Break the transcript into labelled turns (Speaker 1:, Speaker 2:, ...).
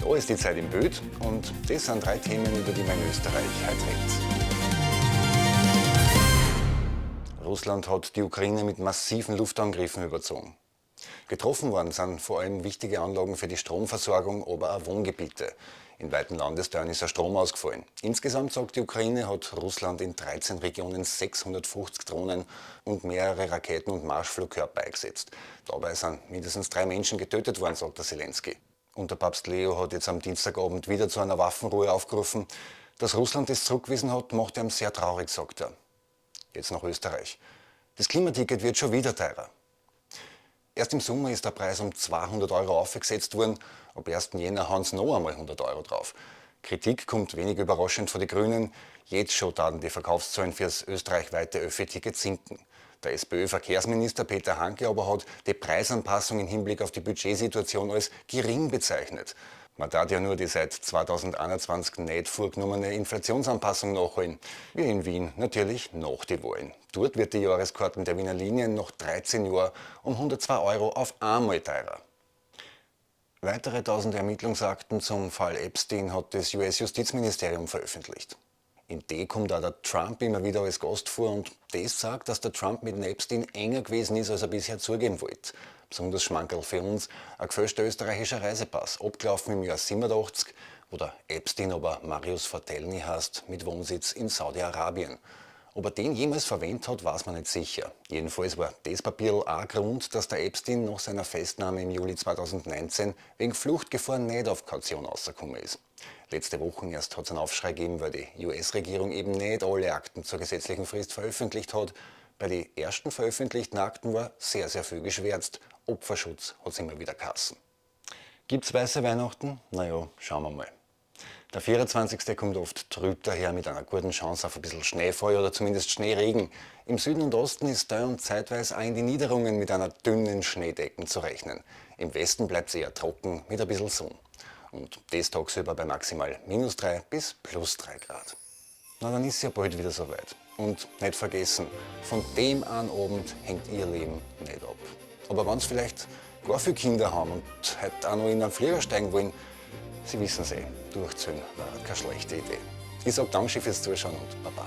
Speaker 1: Da ist die Zeit im Bild und das sind 3 Themen, über die wir in Österreich heute reden. Russland hat die Ukraine mit massiven Luftangriffen überzogen. Getroffen worden sind vor allem wichtige Anlagen für die Stromversorgung, aber auch Wohngebiete. In weiten Landesteilen ist der Strom ausgefallen. Insgesamt, sagt die Ukraine, hat Russland in 13 Regionen 650 Drohnen und mehrere Raketen und Marschflugkörper eingesetzt. Dabei sind mindestens 3 Menschen getötet worden, sagt der Zelensky. Und der Papst Leo hat jetzt am Dienstagabend wieder zu einer Waffenruhe aufgerufen. Dass Russland das zurückgewiesen hat, macht ihn sehr traurig, sagt er. Jetzt nach Österreich. Das Klimaticket wird schon wieder teurer. Erst im Sommer ist der Preis um 200 Euro aufgesetzt worden. Ab 1. Jänner haben sie noch einmal 100 Euro drauf. Kritik kommt wenig überraschend von den Grünen. Jetzt schon taten die Verkaufszahlen fürs österreichweite ÖFF-Ticket sinken. Der SPÖ-Verkehrsminister Peter Hanke aber hat die Preisanpassung im Hinblick auf die Budgetsituation als gering bezeichnet. Man darf ja nur die seit 2021 nicht vorgenommene Inflationsanpassung nachholen. Wir in Wien natürlich nach die Wahlen. Dort wird die Jahreskarten der Wiener Linien nach 13 Jahren um 102 Euro auf einmal teurer. Weitere 1000 Ermittlungsakten zum Fall Epstein hat das US-Justizministerium veröffentlicht. In die kommt auch der Trump immer wieder als Gast vor und das sagt, dass der Trump mit Epstein enger gewesen ist, als er bisher zugeben wollte. Besonders Schmankerl für uns, ein gefälschter österreichischer Reisepass, abgelaufen im Jahr 87, wo der Epstein aber Marius Vatelny heißt, mit Wohnsitz in Saudi-Arabien. Ob er den jemals verwendet hat, weiß man nicht sicher. Jedenfalls war das Papier auch ein Grund, dass der Epstein nach seiner Festnahme im Juli 2019 wegen Fluchtgefahr nicht auf Kaution rausgekommen ist. Letzte Woche erst hat es einen Aufschrei gegeben, weil die US-Regierung eben nicht alle Akten zur gesetzlichen Frist veröffentlicht hat. Bei den ersten veröffentlichten Akten war sehr viel geschwärzt. Opferschutz hat es immer wieder geheißen. Gibt's weiße Weihnachten? Naja, schauen wir mal. Der 24. kommt oft trüb daher mit einer guten Chance auf ein bisschen Schneefall oder zumindest Schneeregen. Im Süden und Osten ist da und zeitweise auch in die Niederungen mit einer dünnen Schneedecken zu rechnen. Im Westen bleibt es eher trocken mit ein bisschen Sonne. Und das tagsüber bei maximal -3 bis +3 Grad. Na, dann ist ja bald wieder soweit. Und nicht vergessen, von dem einen Abend hängt ihr Leben nicht ab. Aber wenn Sie vielleicht gar viele Kinder haben und heute auch noch in einen Flieger steigen wollen, Sie wissen es eh, durchzählen war keine schlechte Idee. Ich sage Danke fürs Zuschauen und Baba.